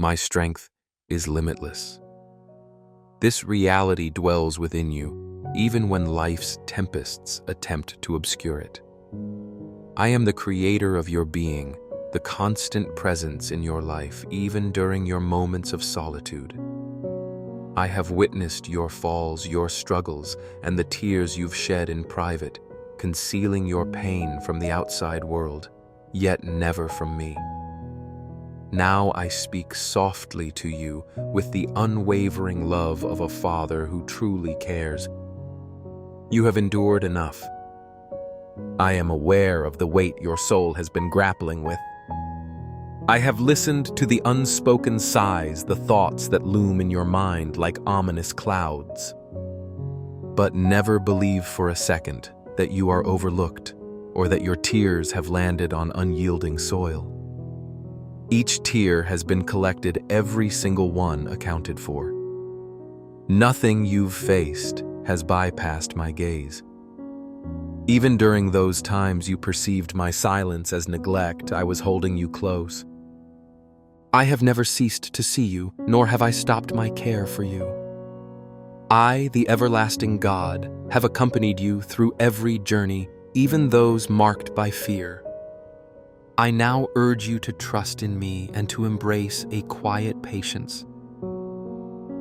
my strength is limitless. This reality dwells within you, even when life's tempests attempt to obscure it. I am the creator of your being, the constant presence in your life, even during your moments of solitude. I have witnessed your falls, your struggles, and the tears you've shed in private, concealing your pain from the outside world, yet never from me. Now I speak softly to you with the unwavering love of a father who truly cares. You have endured enough. I am aware of the weight your soul has been grappling with. I have listened to the unspoken sighs, the thoughts that loom in your mind like ominous clouds. But never believe for a second that you are overlooked or that your tears have landed on unyielding soil. Each tear has been collected, every single one accounted for. Nothing you've faced has bypassed my gaze. Even during those times you perceived my silence as neglect, I was holding you close. I have never ceased to see you, nor have I stopped my care for you. I, the everlasting God, have accompanied you through every journey, even those marked by fear. I now urge you to trust in me and to embrace a quiet patience.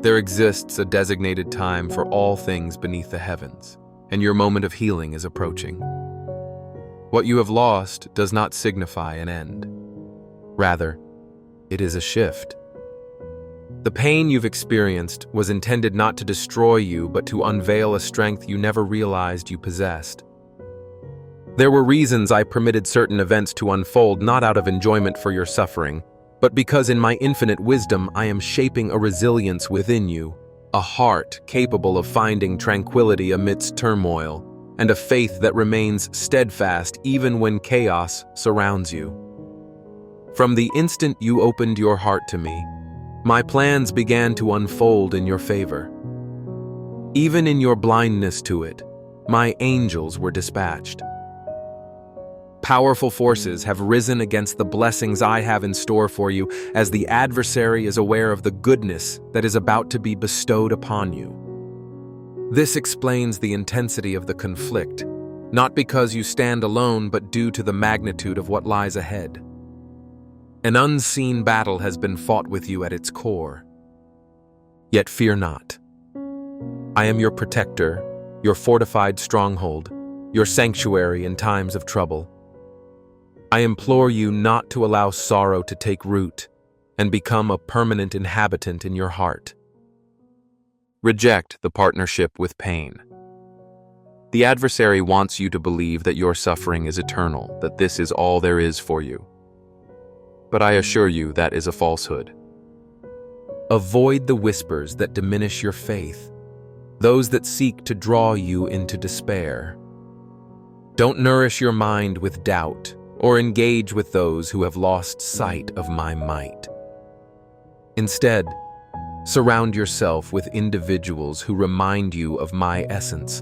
There exists a designated time for all things beneath the heavens, and your moment of healing is approaching. What you have lost does not signify an end. Rather, it is a shift. The pain you've experienced was intended not to destroy you, but to unveil a strength you never realized you possessed. There were reasons I permitted certain events to unfold, not out of enjoyment for your suffering, but because in my infinite wisdom I am shaping a resilience within you, a heart capable of finding tranquility amidst turmoil, and a faith that remains steadfast even when chaos surrounds you. From the instant you opened your heart to me, my plans began to unfold in your favor. Even in your blindness to it, my angels were dispatched. Powerful forces have risen against the blessings I have in store for you, as the adversary is aware of the goodness that is about to be bestowed upon you. This explains the intensity of the conflict, not because you stand alone, but due to the magnitude of what lies ahead. An unseen battle has been fought with you at its core. Yet fear not. I am your protector, your fortified stronghold, your sanctuary in times of trouble. I implore you not to allow sorrow to take root and become a permanent inhabitant in your heart. Reject the partnership with pain. The adversary wants you to believe that your suffering is eternal, that this is all there is for you. But I assure you that is a falsehood. Avoid the whispers that diminish your faith, those that seek to draw you into despair. Don't nourish your mind with doubt, or engage with those who have lost sight of my might. Instead, surround yourself with individuals who remind you of my essence,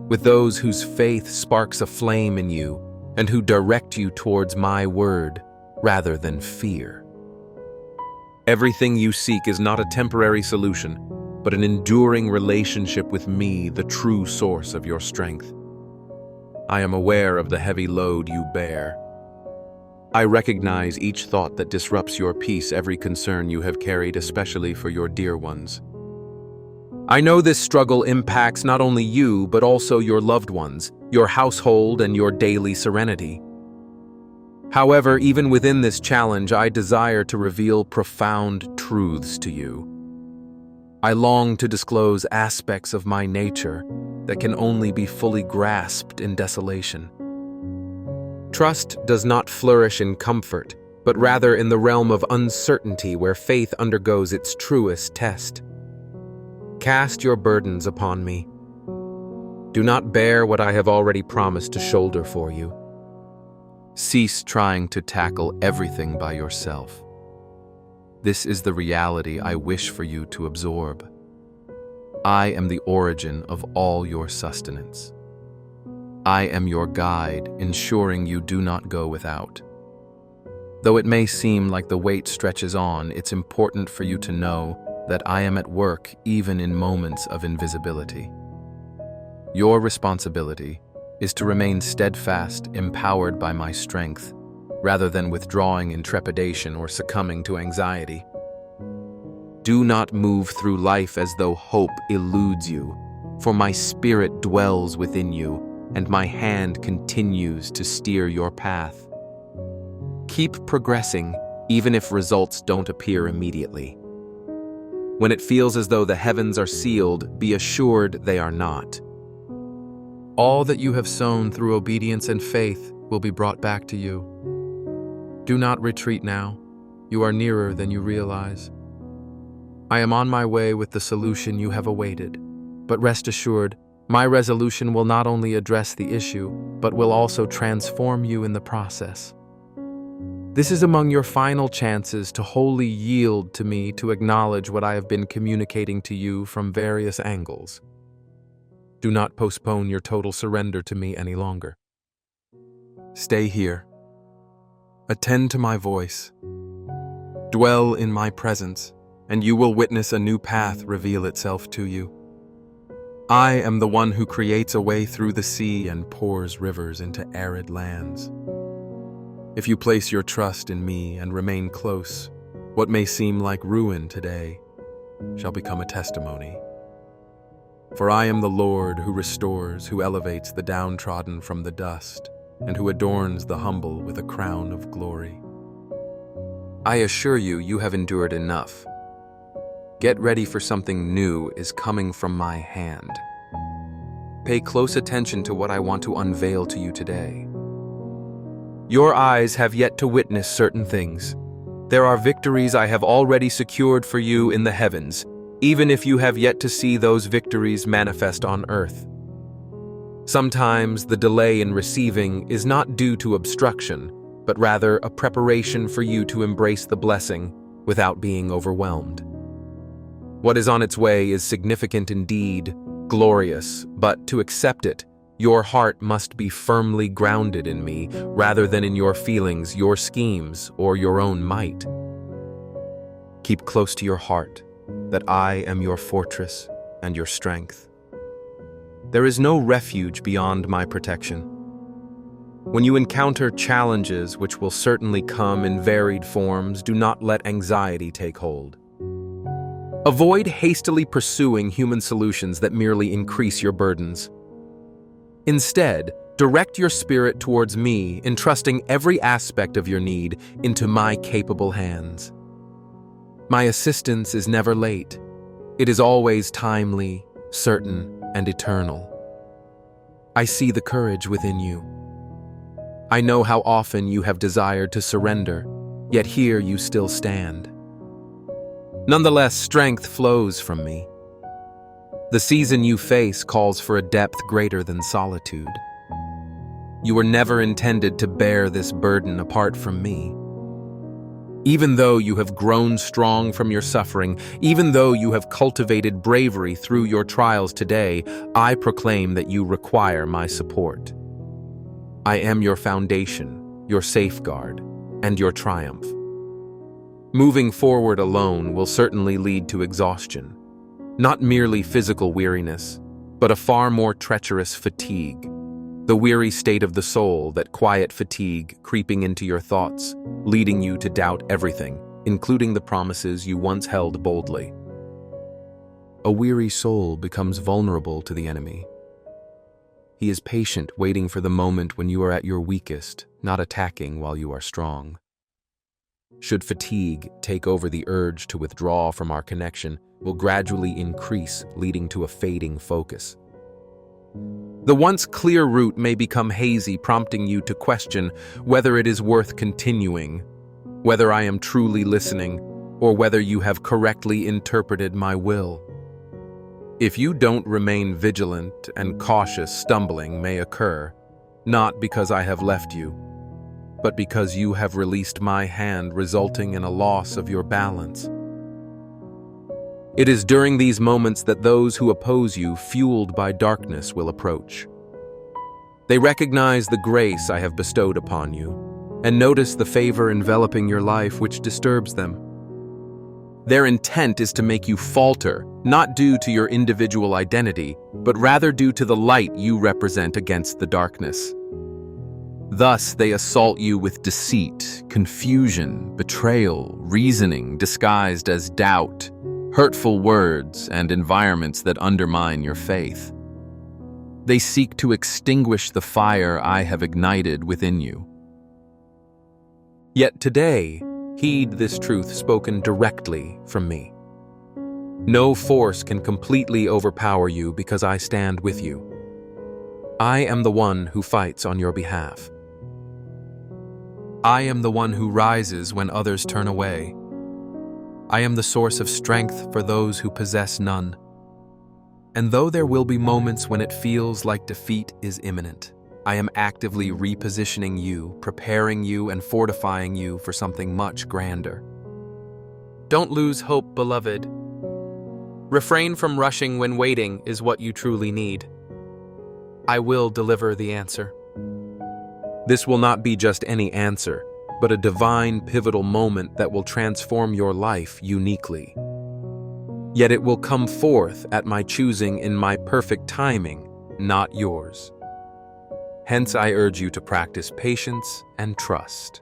with those whose faith sparks a flame in you and who direct you towards my word rather than fear. Everything you seek is not a temporary solution, but an enduring relationship with me, the true source of your strength. I am aware of the heavy load you bear. I recognize each thought that disrupts your peace, every concern you have carried, especially for your dear ones. I know this struggle impacts not only you, but also your loved ones, your household, and your daily serenity. However, even within this challenge, I desire to reveal profound truths to you. I long to disclose aspects of my nature that can only be fully grasped in desolation. Trust does not flourish in comfort, but rather in the realm of uncertainty where faith undergoes its truest test. Cast your burdens upon me. Do not bear what I have already promised to shoulder for you. Cease trying to tackle everything by yourself. This is the reality I wish for you to absorb. I am the origin of all your sustenance. I am your guide, ensuring you do not go without. Though it may seem like the weight stretches on, it's important for you to know that I am at work even in moments of invisibility. Your responsibility is to remain steadfast, empowered by my strength, rather than withdrawing in trepidation or succumbing to anxiety. Do not move through life as though hope eludes you, for my spirit dwells within you, and my hand continues to steer your path. Keep progressing, even if results don't appear immediately. When it feels as though the heavens are sealed, be assured they are not. All that you have sown through obedience and faith will be brought back to you. Do not retreat now. You are nearer than you realize. I am on my way with the solution you have awaited, but rest assured, my resolution will not only address the issue, but will also transform you in the process. This is among your final chances to wholly yield to me, to acknowledge what I have been communicating to you from various angles. Do not postpone your total surrender to me any longer. Stay here. Attend to my voice. Dwell in my presence, and you will witness a new path reveal itself to you. I am the one who creates a way through the sea and pours rivers into arid lands. If you place your trust in me and remain close, what may seem like ruin today shall become a testimony. For I am the Lord who restores, who elevates the downtrodden from the dust, and who adorns the humble with a crown of glory. I assure you, you have endured enough. Get ready, for something new is coming from my hand. Pay close attention to what I want to unveil to you today. Your eyes have yet to witness certain things. There are victories I have already secured for you in the heavens, even if you have yet to see those victories manifest on earth. Sometimes the delay in receiving is not due to obstruction, but rather a preparation for you to embrace the blessing without being overwhelmed. What is on its way is significant indeed, glorious, but to accept it, your heart must be firmly grounded in me rather than in your feelings, your schemes, or your own might. Keep close to your heart that I am your fortress and your strength. There is no refuge beyond my protection. When you encounter challenges, which will certainly come in varied forms, do not let anxiety take hold. Avoid hastily pursuing human solutions that merely increase your burdens. Instead, direct your spirit towards me, entrusting every aspect of your need into my capable hands. My assistance is never late. It is always timely, certain, and eternal. I see the courage within you. I know how often you have desired to surrender, yet here you still stand. Nonetheless, strength flows from me. The season you face calls for a depth greater than solitude. You were never intended to bear this burden apart from me. Even though you have grown strong from your suffering, even though you have cultivated bravery through your trials today, I proclaim that you require my support. I am your foundation, your safeguard, and your triumph. Moving forward alone will certainly lead to exhaustion. Not merely physical weariness, but a far more treacherous fatigue. The weary state of the soul, that quiet fatigue creeping into your thoughts, leading you to doubt everything, including the promises you once held boldly. A weary soul becomes vulnerable to the enemy. He is patient, waiting for the moment when you are at your weakest, not attacking while you are strong. Should fatigue take over, the urge to withdraw from our connection will gradually increase, leading to a fading focus. The once clear route may become hazy, prompting you to question whether it is worth continuing, whether I am truly listening, or whether you have correctly interpreted my will. If you don't remain vigilant and cautious, stumbling may occur, not because I have left you, but because you have released my hand, resulting in a loss of your balance. It is during these moments that those who oppose you, fueled by darkness, will approach. They recognize the grace I have bestowed upon you, and notice the favor enveloping your life which disturbs them. Their intent is to make you falter, not due to your individual identity, but rather due to the light you represent against the darkness. Thus, they assault you with deceit, confusion, betrayal, reasoning disguised as doubt, hurtful words, and environments that undermine your faith. They seek to extinguish the fire I have ignited within you. Yet today, heed this truth spoken directly from me. No force can completely overpower you because I stand with you. I am the one who fights on your behalf. I am the one who rises when others turn away. I am the source of strength for those who possess none. And though there will be moments when it feels like defeat is imminent, I am actively repositioning you, preparing you, and fortifying you for something much grander. Don't lose hope, beloved. Refrain from rushing when waiting is what you truly need. I will deliver the answer. This will not be just any answer, but a divine pivotal moment that will transform your life uniquely. Yet it will come forth at my choosing in my perfect timing, not yours. Hence, I urge you to practice patience and trust.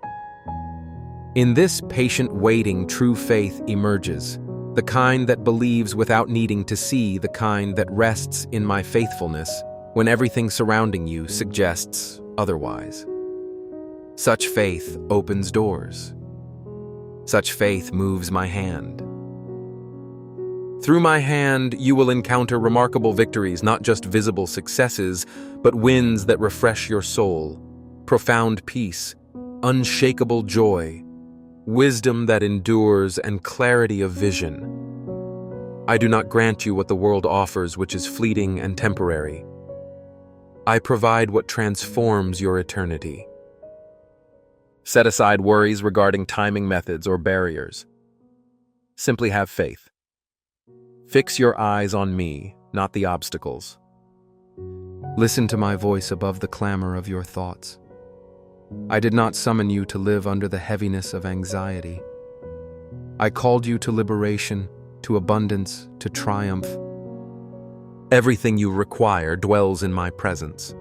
In this patient waiting, true faith emerges, the kind that believes without needing to see, the kind that rests in my faithfulness when everything surrounding you suggests otherwise. Such faith opens doors. Such faith moves my hand. Through my hand, you will encounter remarkable victories, not just visible successes, but wins that refresh your soul, profound peace, unshakable joy, wisdom that endures, and clarity of vision. I do not grant you what the world offers, which is fleeting and temporary. I provide what transforms your eternity. Set aside worries regarding timing methods or barriers. Simply have faith. Fix your eyes on me, not the obstacles. Listen to my voice above the clamor of your thoughts. I did not summon you to live under the heaviness of anxiety. I called you to liberation, to abundance, to triumph. Everything you require dwells in my presence.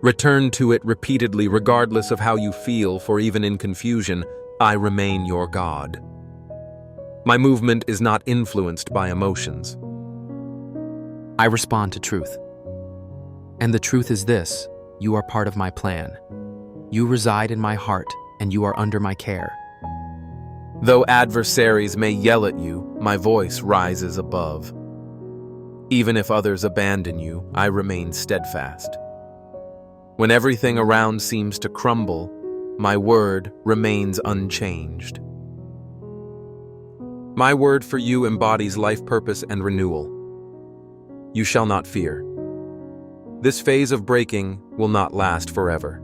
Return to it repeatedly, regardless of how you feel, for even in confusion, I remain your God. My movement is not influenced by emotions. I respond to truth. And the truth is this: you are part of my plan. You reside in my heart, and you are under my care. Though adversaries may yell at you, my voice rises above. Even if others abandon you, I remain steadfast. When everything around seems to crumble, my word remains unchanged. My word for you embodies life purpose and renewal. You shall not fear. This phase of breaking will not last forever.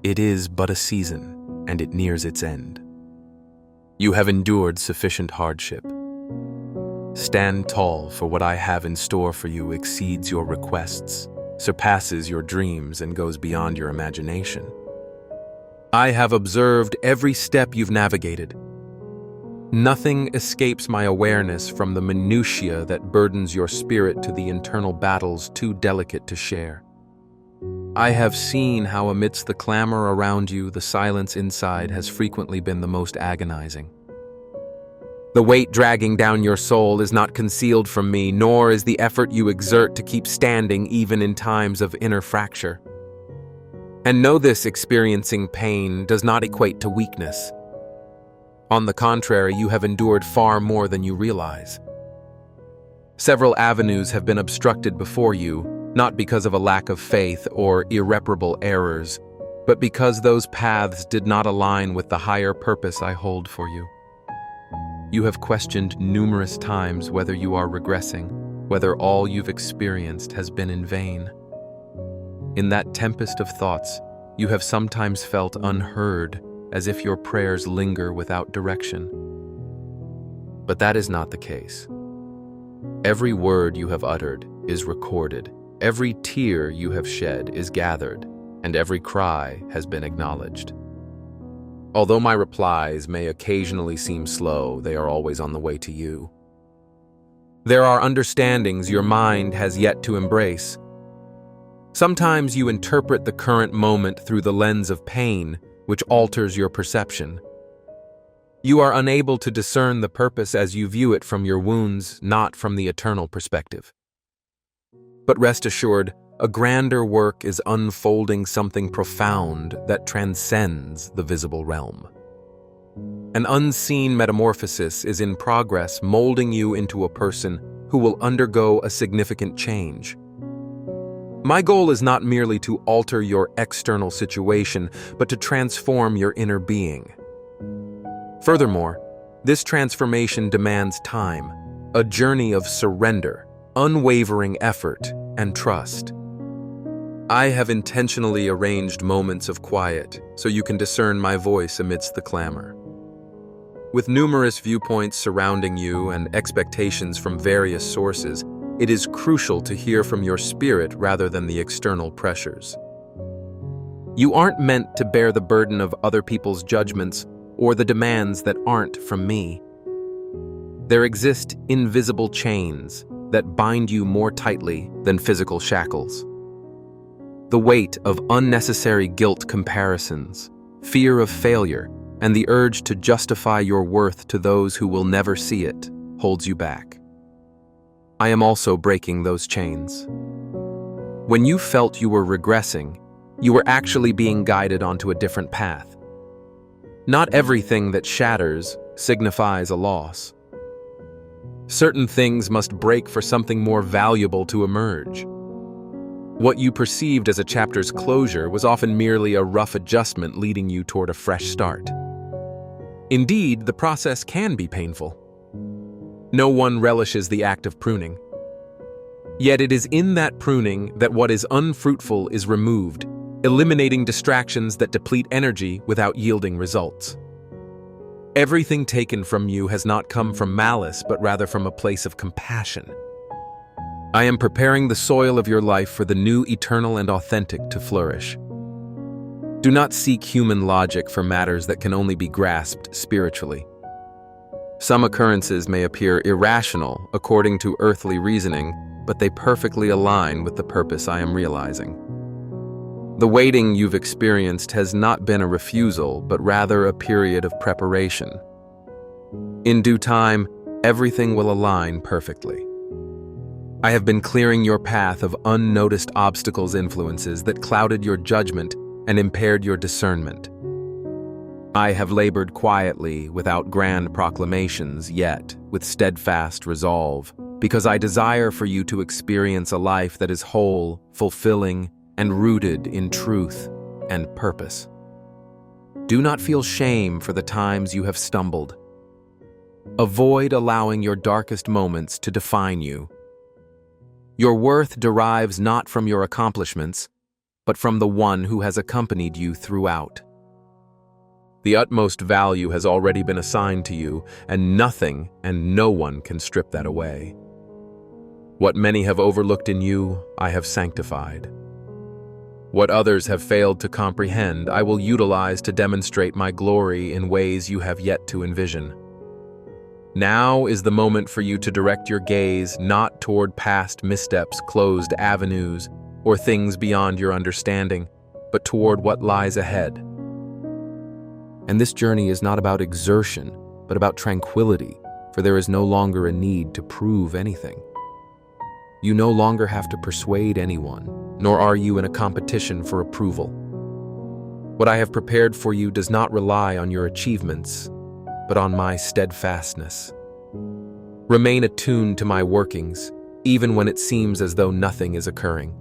It is but a season, and it nears its end. You have endured sufficient hardship. Stand tall, for what I have in store for you exceeds your requests, surpasses your dreams, and goes beyond your imagination. I have observed every step you've navigated. Nothing escapes my awareness, from the minutiae that burdens your spirit to the internal battles too delicate to share. I have seen how amidst the clamor around you, the silence inside has frequently been the most agonizing. The weight dragging down your soul is not concealed from me, nor is the effort you exert to keep standing even in times of inner fracture. And know this: experiencing pain does not equate to weakness. On the contrary, you have endured far more than you realize. Several avenues have been obstructed before you, not because of a lack of faith or irreparable errors, but because those paths did not align with the higher purpose I hold for you. You have questioned numerous times whether you are regressing, whether all you've experienced has been in vain. In that tempest of thoughts, you have sometimes felt unheard, as if your prayers linger without direction. But that is not the case. Every word you have uttered is recorded. Every tear you have shed is gathered, and every cry has been acknowledged. Although my replies may occasionally seem slow, they are always on the way to you. There are understandings your mind has yet to embrace. Sometimes you interpret the current moment through the lens of pain, which alters your perception. You are unable to discern the purpose as you view it from your wounds, not from the eternal perspective. But rest assured, a grander work is unfolding something profound that transcends the visible realm. An unseen metamorphosis is in progress, molding you into a person who will undergo a significant change. My goal is not merely to alter your external situation, but to transform your inner being. Furthermore, this transformation demands time, a journey of surrender, unwavering effort, and trust. I have intentionally arranged moments of quiet so you can discern my voice amidst the clamor. With numerous viewpoints surrounding you and expectations from various sources, it is crucial to hear from your spirit rather than the external pressures. You aren't meant to bear the burden of other people's judgments or the demands that aren't from me. There exist invisible chains that bind you more tightly than physical shackles. The weight of unnecessary guilt comparisons, fear of failure, and the urge to justify your worth to those who will never see it holds you back. I am also breaking those chains. When you felt you were regressing, you were actually being guided onto a different path. Not everything that shatters signifies a loss. Certain things must break for something more valuable to emerge. What you perceived as a chapter's closure was often merely a rough adjustment leading you toward a fresh start. Indeed, the process can be painful. No one relishes the act of pruning. Yet it is in that pruning that what is unfruitful is removed, eliminating distractions that deplete energy without yielding results. Everything taken from you has not come from malice, but rather from a place of compassion. I am preparing the soil of your life for the new eternal and authentic to flourish. Do not seek human logic for matters that can only be grasped spiritually. Some occurrences may appear irrational according to earthly reasoning, but they perfectly align with the purpose I am realizing. The waiting you've experienced has not been a refusal, but rather a period of preparation. In due time, everything will align perfectly. I have been clearing your path of unnoticed obstacles influences that clouded your judgment and impaired your discernment. I have labored quietly without grand proclamations, yet with steadfast resolve, because I desire for you to experience a life that is whole, fulfilling, and rooted in truth and purpose. Do not feel shame for the times you have stumbled. Avoid allowing your darkest moments to define you. Your worth derives not from your accomplishments, but from the one who has accompanied you throughout. The utmost value has already been assigned to you, and nothing and no one can strip that away. What many have overlooked in you, I have sanctified. What others have failed to comprehend, I will utilize to demonstrate my glory in ways you have yet to envision. Now is the moment for you to direct your gaze not toward past missteps, closed avenues, or things beyond your understanding, but toward what lies ahead. And this journey is not about exertion, but about tranquility, for there is no longer a need to prove anything. You no longer have to persuade anyone, nor are you in a competition for approval. What I have prepared for you does not rely on your achievements, but on my steadfastness. Remain attuned to my workings, even when it seems as though nothing is occurring.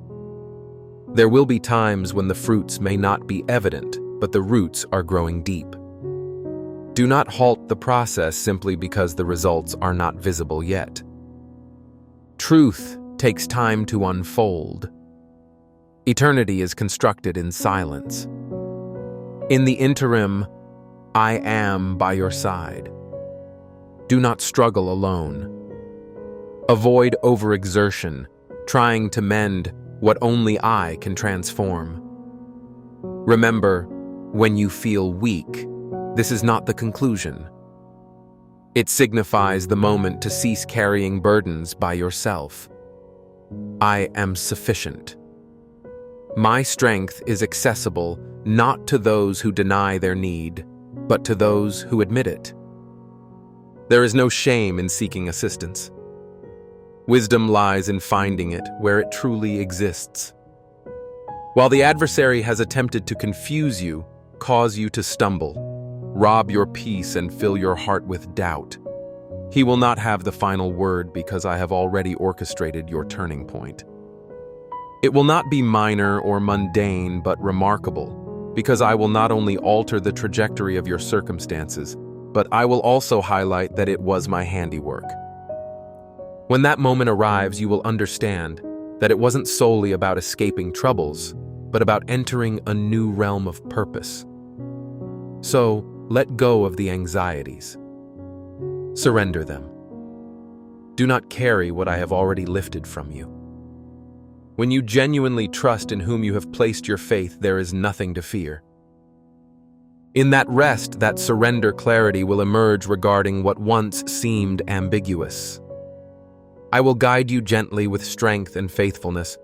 There will be times when the fruits may not be evident, but the roots are growing deep. Do not halt the process simply because the results are not visible yet. Truth takes time to unfold. Eternity is constructed in silence. In the interim, I am by your side. Do not struggle alone. Avoid overexertion, trying to mend what only I can transform. Remember, when you feel weak, this is not the conclusion. It signifies the moment to cease carrying burdens by yourself. I am sufficient. My strength is accessible not to those who deny their need, but to those who admit it. There is no shame in seeking assistance. Wisdom lies in finding it where it truly exists. While the adversary has attempted to confuse you, cause you to stumble, rob your peace and fill your heart with doubt, he will not have the final word because I have already orchestrated your turning point. It will not be minor or mundane but remarkable, because I will not only alter the trajectory of your circumstances, but I will also highlight that it was my handiwork. When that moment arrives, you will understand that it wasn't solely about escaping troubles, but about entering a new realm of purpose. So, let go of the anxieties. Surrender them. Do not carry what I have already lifted from you. When you genuinely trust in whom you have placed your faith, there is nothing to fear. In that rest, that surrender clarity will emerge regarding what once seemed ambiguous. I will guide you gently with strength and faithfulness,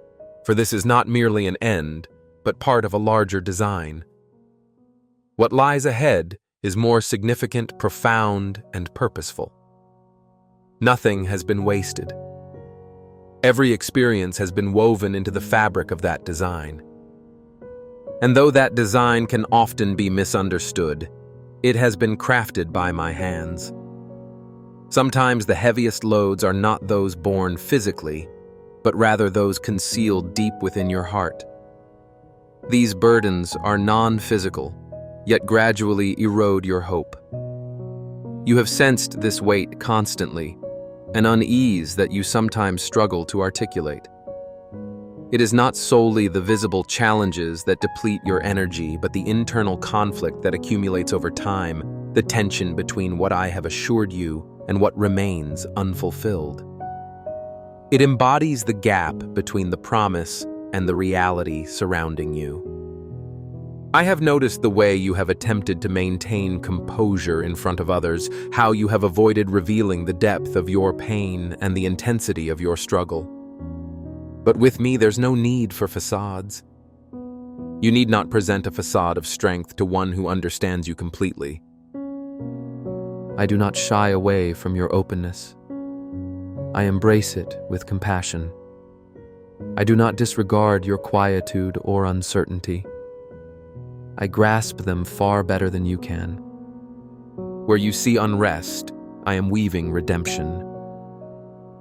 for this is not merely an end, but part of a larger design. What lies ahead is more significant, profound, and purposeful. Nothing has been wasted. Every experience has been woven into the fabric of that design. And though that design can often be misunderstood, it has been crafted by my hands. Sometimes the heaviest loads are not those borne physically, but rather those concealed deep within your heart. These burdens are non-physical, yet gradually erode your hope. You have sensed this weight constantly, an unease that you sometimes struggle to articulate. It is not solely the visible challenges that deplete your energy, but the internal conflict that accumulates over time, the tension between what I have assured you and what remains unfulfilled. It embodies the gap between the promise and the reality surrounding you. I have noticed the way you have attempted to maintain composure in front of others, how you have avoided revealing the depth of your pain and the intensity of your struggle. But with me, there's no need for facades. You need not present a facade of strength to one who understands you completely. I do not shy away from your openness. I embrace it with compassion. I do not disregard your quietude or uncertainty. I grasp them far better than you can. Where you see unrest, I am weaving redemption.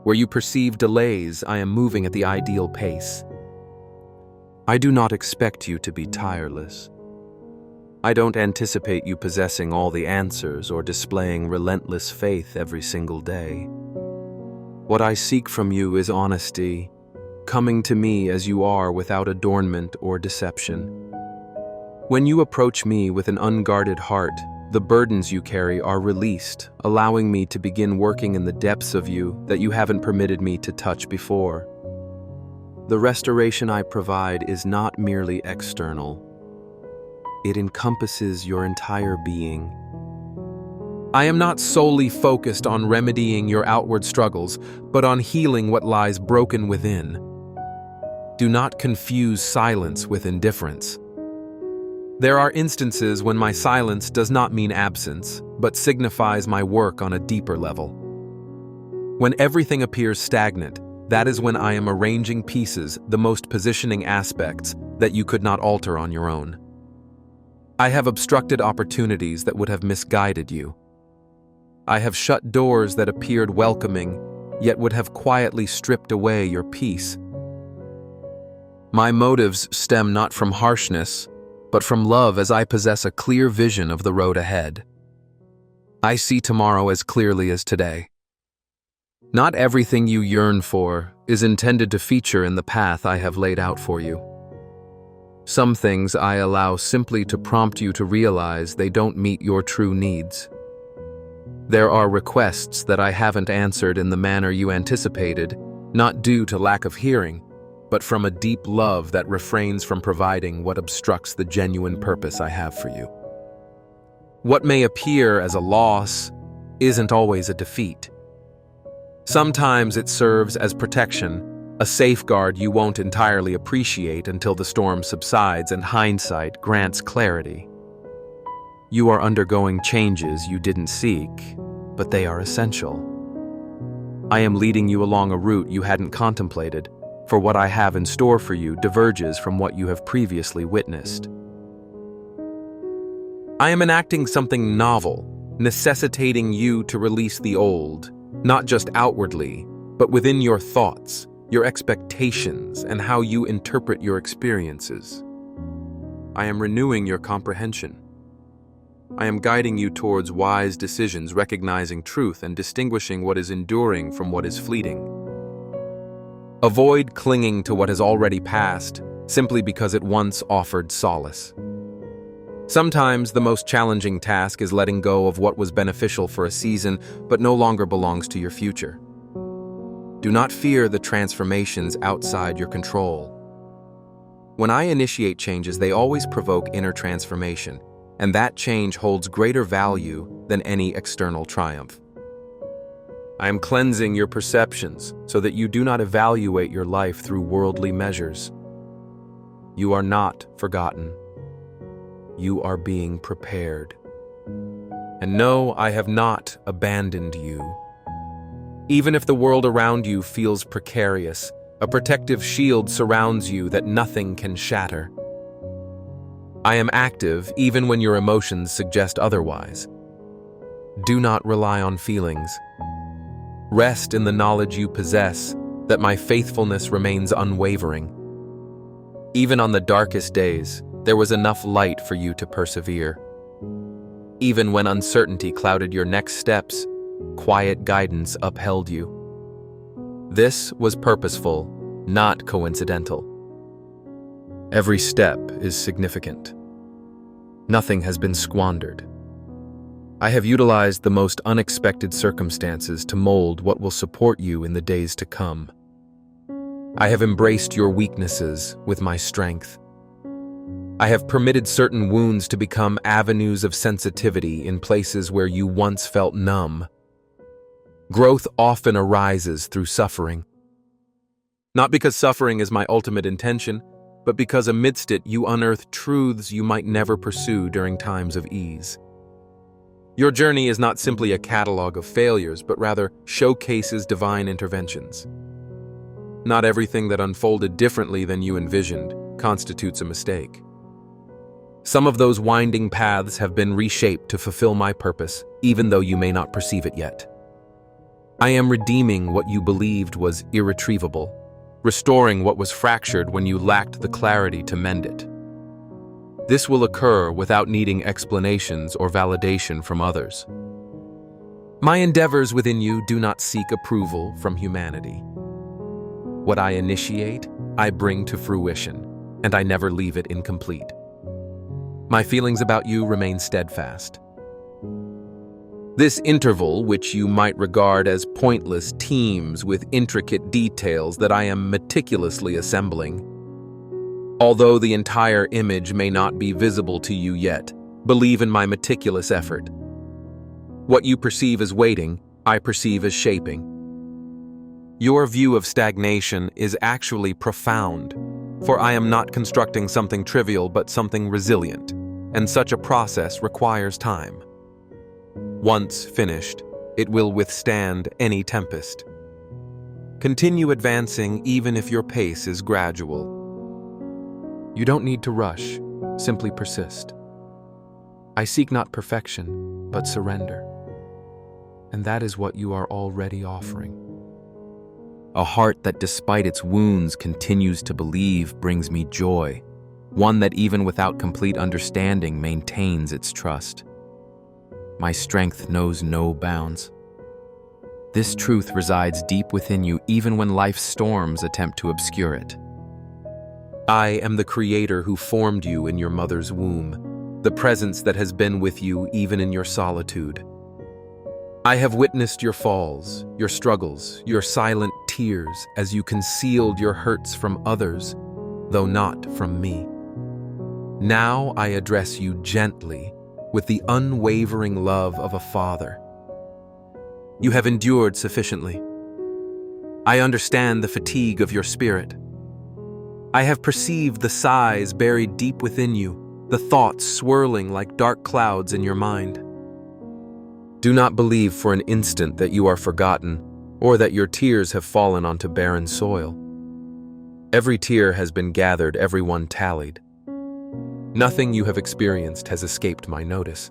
Where you perceive delays, I am moving at the ideal pace. I do not expect you to be tireless. I don't anticipate you possessing all the answers or displaying relentless faith every single day. What I seek from you is honesty, coming to me as you are without adornment or deception. When you approach me with an unguarded heart, the burdens you carry are released, allowing me to begin working in the depths of you that you haven't permitted me to touch before. The restoration I provide is not merely external. It encompasses your entire being. I am not solely focused on remedying your outward struggles, but on healing what lies broken within. Do not confuse silence with indifference. There are instances when my silence does not mean absence, but signifies my work on a deeper level. When everything appears stagnant, that is when I am arranging pieces, the most positioning aspects that you could not alter on your own. I have obstructed opportunities that would have misguided you. I have shut doors that appeared welcoming, yet would have quietly stripped away your peace. My motives stem not from harshness, but from love, as I possess a clear vision of the road ahead. I see tomorrow as clearly as today. Not everything you yearn for is intended to feature in the path I have laid out for you. Some things I allow simply to prompt you to realize they don't meet your true needs. There are requests that I haven't answered in the manner you anticipated, not due to lack of hearing, but from a deep love that refrains from providing what obstructs the genuine purpose I have for you. What may appear as a loss isn't always a defeat. Sometimes it serves as protection, a safeguard you won't entirely appreciate until the storm subsides and hindsight grants clarity. You are undergoing changes you didn't seek, but they are essential. I am leading you along a route you hadn't contemplated, for what I have in store for you diverges from what you have previously witnessed. I am enacting something novel, necessitating you to release the old, not just outwardly, but within your thoughts, your expectations, and how you interpret your experiences. I am renewing your comprehension. I am guiding you towards wise decisions, recognizing truth and distinguishing what is enduring from what is fleeting. Avoid clinging to what has already passed simply because it once offered solace. Sometimes the most challenging task is letting go of what was beneficial for a season but no longer belongs to your future. Do not fear the transformations outside your control. When I initiate changes, they always provoke inner transformation, and that change holds greater value than any external triumph. I am cleansing your perceptions so that you do not evaluate your life through worldly measures. You are not forgotten. You are being prepared. And no, I have not abandoned you. Even if the world around you feels precarious, a protective shield surrounds you that nothing can shatter. I am active even when your emotions suggest otherwise. Do not rely on feelings. Rest in the knowledge you possess that my faithfulness remains unwavering. Even on the darkest days, there was enough light for you to persevere. Even when uncertainty clouded your next steps, quiet guidance upheld you. This was purposeful, not coincidental. Every step is significant. Nothing has been squandered. I have utilized the most unexpected circumstances to mold what will support you in the days to come. I have embraced your weaknesses with my strength. I have permitted certain wounds to become avenues of sensitivity in places where you once felt numb. Growth often arises through suffering. Not because suffering is my ultimate intention, but because amidst it you unearth truths you might never pursue during times of ease. Your journey is not simply a catalog of failures, but rather showcases divine interventions. Not everything that unfolded differently than you envisioned constitutes a mistake. Some of those winding paths have been reshaped to fulfill my purpose, even though you may not perceive it yet. I am redeeming what you believed was irretrievable, restoring what was fractured when you lacked the clarity to mend it. This will occur without needing explanations or validation from others. My endeavors within you do not seek approval from humanity. What I initiate, I bring to fruition, and I never leave it incomplete. My feelings about you remain steadfast. This interval, which you might regard as pointless, teems with intricate details that I am meticulously assembling. Although the entire image may not be visible to you yet, believe in my meticulous effort. What you perceive as waiting, I perceive as shaping. Your view of stagnation is actually profound, for I am not constructing something trivial but something resilient, and such a process requires time. Once finished, it will withstand any tempest. Continue advancing even if your pace is gradual. You don't need to rush, simply persist. I seek not perfection, but surrender. And that is what you are already offering. A heart that despite its wounds continues to believe brings me joy, one that even without complete understanding maintains its trust. My strength knows no bounds. This truth resides deep within you even when life's storms attempt to obscure it. I am the Creator who formed you in your mother's womb, the presence that has been with you even in your solitude. I have witnessed your falls, your struggles, your silent tears as you concealed your hurts from others, though not from me. Now I address you gently with the unwavering love of a father. You have endured sufficiently. I understand the fatigue of your spirit. I have perceived the sighs buried deep within you, the thoughts swirling like dark clouds in your mind. Do not believe for an instant that you are forgotten or that your tears have fallen onto barren soil. Every tear has been gathered, every one tallied. Nothing you have experienced has escaped my notice.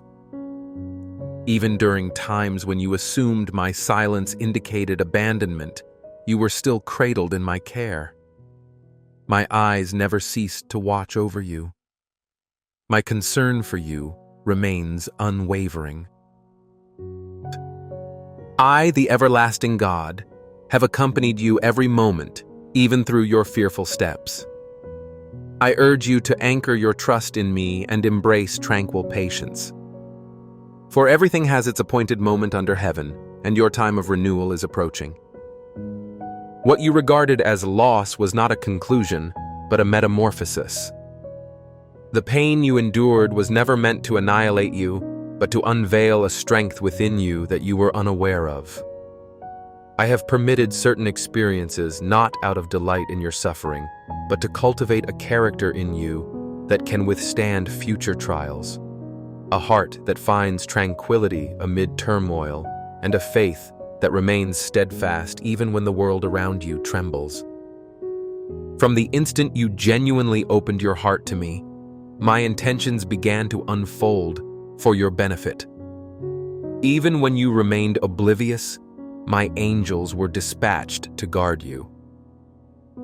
Even during times when you assumed my silence indicated abandonment, you were still cradled in my care. My eyes never ceased to watch over you. My concern for you remains unwavering. I, the everlasting God, have accompanied you every moment, even through your fearful steps. I urge you to anchor your trust in me and embrace tranquil patience. For everything has its appointed moment under heaven, and your time of renewal is approaching. What you regarded as loss was not a conclusion, but a metamorphosis. The pain you endured was never meant to annihilate you, but to unveil a strength within you that you were unaware of. I have permitted certain experiences not out of delight in your suffering, but to cultivate a character in you that can withstand future trials, a heart that finds tranquility amid turmoil, and a faith that remains steadfast even when the world around you trembles. From the instant you genuinely opened your heart to me, my intentions began to unfold for your benefit. Even when you remained oblivious, my angels were dispatched to guard you.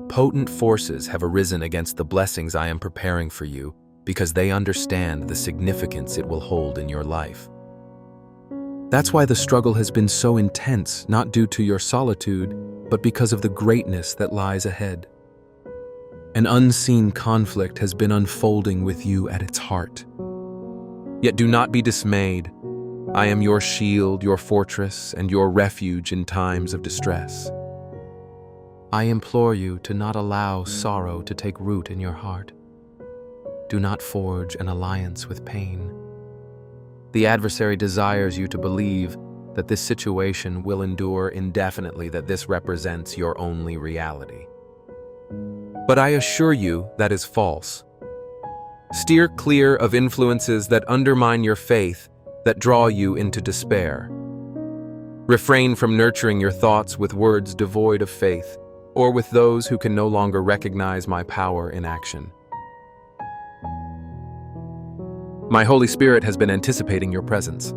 Potent forces have arisen against the blessings I am preparing for you because they understand the significance it will hold in your life. That's why the struggle has been so intense, not due to your solitude, but because of the greatness that lies ahead. An unseen conflict has been unfolding with you at its heart. Yet do not be dismayed. I am your shield, your fortress, and your refuge in times of distress. I implore you to not allow sorrow to take root in your heart. Do not forge an alliance with pain. The adversary desires you to believe that this situation will endure indefinitely, that this represents your only reality. But I assure you that is false. Steer clear of influences that undermine your faith, that draw you into despair. Refrain from nurturing your thoughts with words devoid of faith, or with those who can no longer recognize my power in action. My Holy Spirit has been anticipating your presence.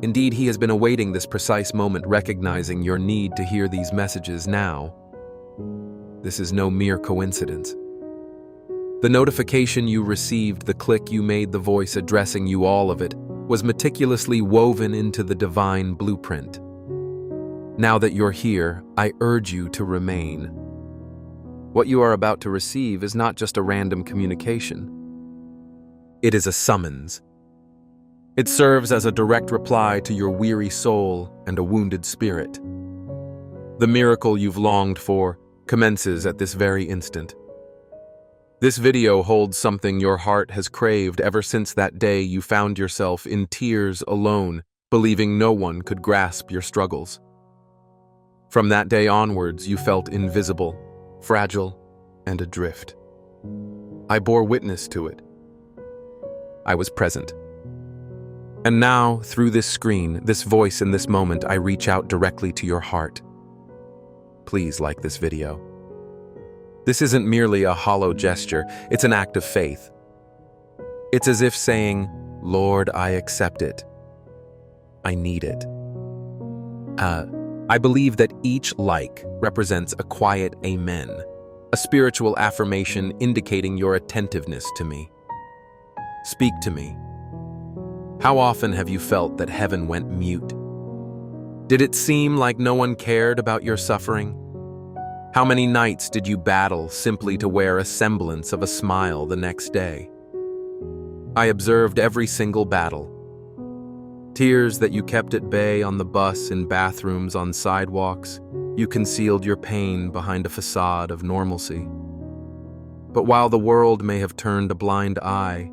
Indeed, He has been awaiting this precise moment, recognizing your need to hear these messages now. This is no mere coincidence. The notification you received, the click you made, the voice addressing you, all of it was meticulously woven into the divine blueprint. Now that you're here, I urge you to remain. What you are about to receive is not just a random communication. It is a summons. It serves as a direct reply to your weary soul and a wounded spirit. The miracle you've longed for commences at this very instant. This video holds something your heart has craved ever since that day you found yourself in tears alone, believing no one could grasp your struggles. From that day onwards, you felt invisible, fragile, and adrift. I bore witness to it. I was present. And now, through this screen, this voice in this moment, I reach out directly to your heart. Please like this video. This isn't merely a hollow gesture, it's an act of faith. It's as if saying, Lord, I accept it. I need it. I believe that each like represents a quiet amen, a spiritual affirmation indicating your attentiveness to me. Speak to me. How often have you felt that heaven went mute? Did it seem like no one cared about your suffering? How many nights did you battle simply to wear a semblance of a smile the next day? I observed every single battle. Tears that you kept at bay on the bus, in bathrooms, on sidewalks, You concealed your pain behind a facade of normalcy. But while the world may have turned a blind eye,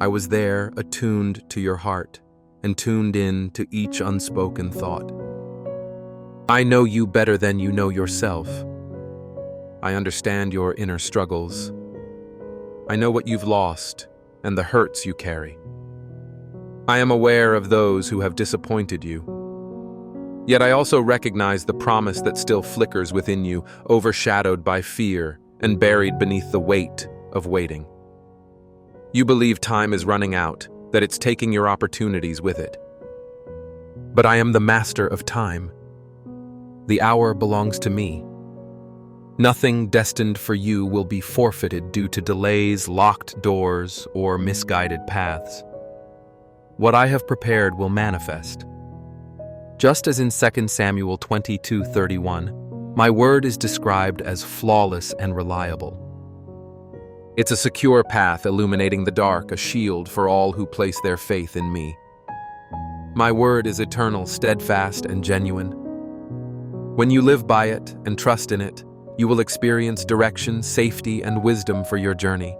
I was there, attuned to your heart, and tuned in to each unspoken thought. I know you better than you know yourself. I understand your inner struggles. I know what you've lost and the hurts you carry. I am aware of those who have disappointed you. Yet I also recognize the promise that still flickers within you, overshadowed by fear and buried beneath the weight of waiting. You believe time is running out, that it's taking your opportunities with it. But I am the master of time. The hour belongs to me. Nothing destined for you will be forfeited due to delays, locked doors, or misguided paths. What I have prepared will manifest. Just as in 2 Samuel 22:31, my word is described as flawless and reliable. It's a secure path illuminating the dark, a shield for all who place their faith in me. My word is eternal, steadfast, and genuine. When you live by it and trust in it, you will experience direction, safety, and wisdom for your journey.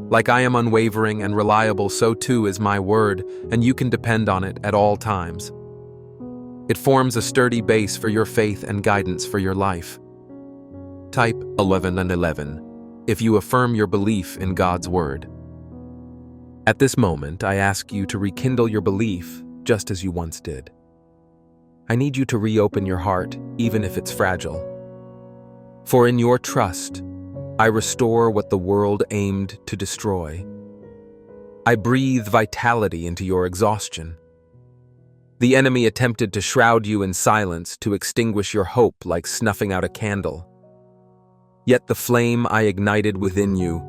Like I am unwavering and reliable, so too is my word, and you can depend on it at all times. It forms a sturdy base for your faith and guidance for your life. Type 11 and 11 if you affirm your belief in God's word. At this moment, I ask you to rekindle your belief just as you once did. I need you to reopen your heart, even if it's fragile. For in your trust, I restore what the world aimed to destroy. I breathe vitality into your exhaustion. The enemy attempted to shroud you in silence, to extinguish your hope like snuffing out a candle. Yet the flame I ignited within you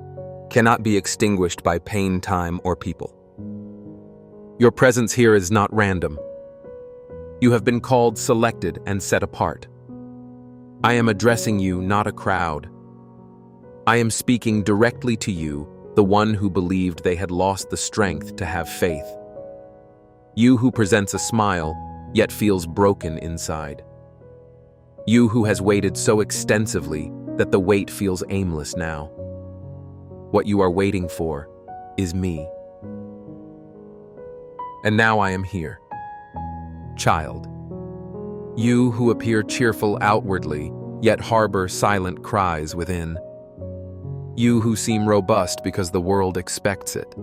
cannot be extinguished by pain, time, or people. Your presence here is not random. You have been called, selected, and set apart. I am addressing you, not a crowd. I am speaking directly to you, the one who believed they had lost the strength to have faith. You who presents a smile, yet feels broken inside. You who has waited so extensively that the wait feels aimless now. What you are waiting for is me. And now I am here. Child, you who appear cheerful outwardly, yet harbor silent cries within. You who seem robust because the world expects it,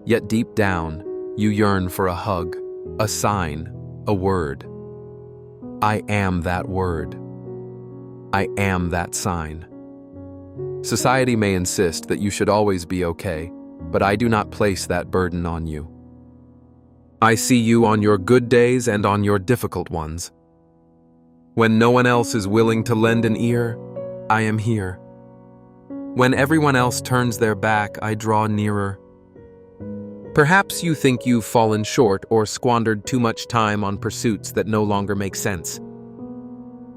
yet deep down, you yearn for a hug, a sign, a word. I am that word. I am that sign. Society may insist that you should always be okay, but I do not place that burden on you. I see you on your good days and on your difficult ones. When no one else is willing to lend an ear, I am here. When everyone else turns their back, I draw nearer. Perhaps you think you've fallen short or squandered too much time on pursuits that no longer make sense.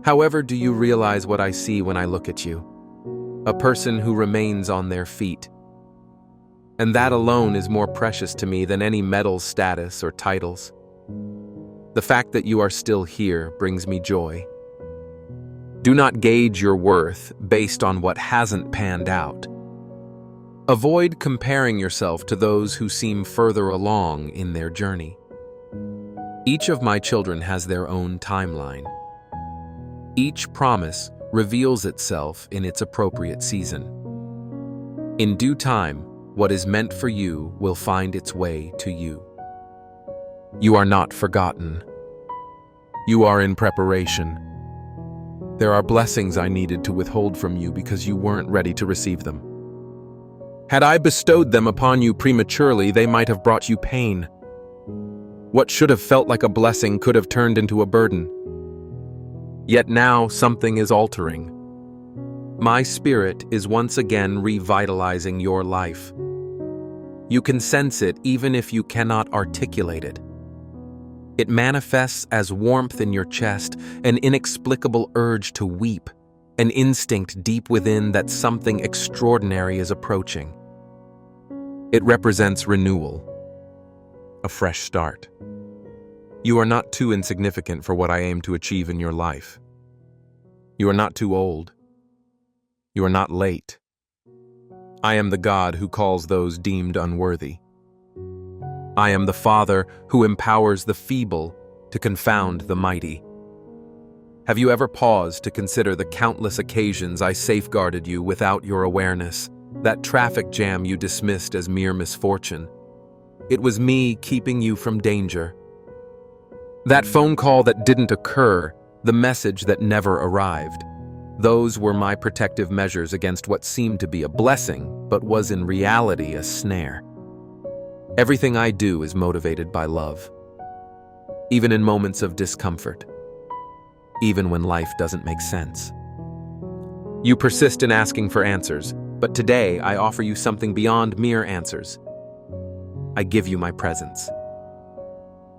However, do you realize what I see when I look at you? A person who remains on their feet. And that alone is more precious to me than any medal, status, or titles. The fact that you are still here brings me joy. Do not gauge your worth based on what hasn't panned out. Avoid comparing yourself to those who seem further along in their journey. Each of my children has their own timeline. Each promise reveals itself in its appropriate season. In due time, what is meant for you will find its way to you. You are not forgotten. You are in preparation. There are blessings I needed to withhold from you because you weren't ready to receive them. Had I bestowed them upon you prematurely, they might have brought you pain. What should have felt like a blessing could have turned into a burden. Yet now something is altering. My spirit is once again revitalizing your life. You can sense it even if you cannot articulate it. It manifests as warmth in your chest, an inexplicable urge to weep, an instinct deep within that something extraordinary is approaching. It represents renewal, a fresh start. You are not too insignificant for what I aim to achieve in your life. You are not too old. You are not late. I am the God who calls those deemed unworthy. I am the Father who empowers the feeble to confound the mighty. Have you ever paused to consider the countless occasions I safeguarded you without your awareness? That traffic jam you dismissed as mere misfortune. It was me keeping you from danger. That phone call that didn't occur, the message that never arrived. Those were my protective measures against what seemed to be a blessing, but was in reality a snare. Everything I do is motivated by love. Even in moments of discomfort. Even when life doesn't make sense. You persist in asking for answers, but today I offer you something beyond mere answers. I give you my presence.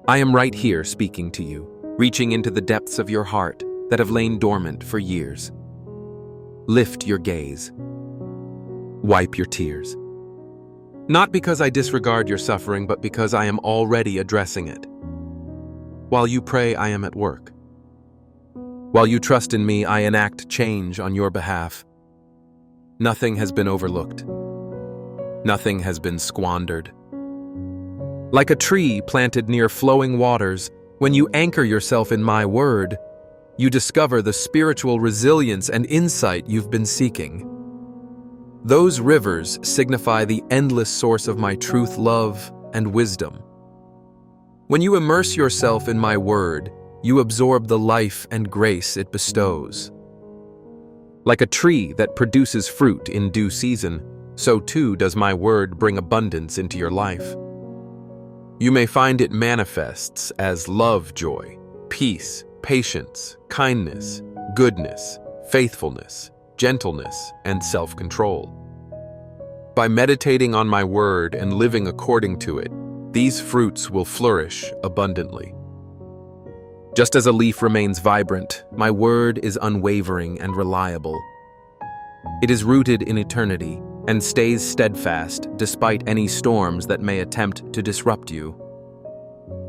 I am right here speaking to you, reaching into the depths of your heart that have lain dormant for years. Lift your gaze. Wipe your tears. Not because I disregard your suffering, but because I am already addressing it. While you pray, I am at work. While you trust in me, I enact change on your behalf. Nothing has been overlooked. Nothing has been squandered. Like a tree planted near flowing waters, when you anchor yourself in my word, you discover the spiritual resilience and insight you've been seeking. Those rivers signify the endless source of my truth, love, and wisdom. When you immerse yourself in my word, you absorb the life and grace it bestows. Like a tree that produces fruit in due season, so too does my word bring abundance into your life. You may find it manifests as love, joy, peace, patience, kindness, goodness, faithfulness, gentleness, and self-control. By meditating on my word and living according to it, these fruits will flourish abundantly. Just as a leaf remains vibrant, my word is unwavering and reliable. It is rooted in eternity and stays steadfast despite any storms that may attempt to disrupt you.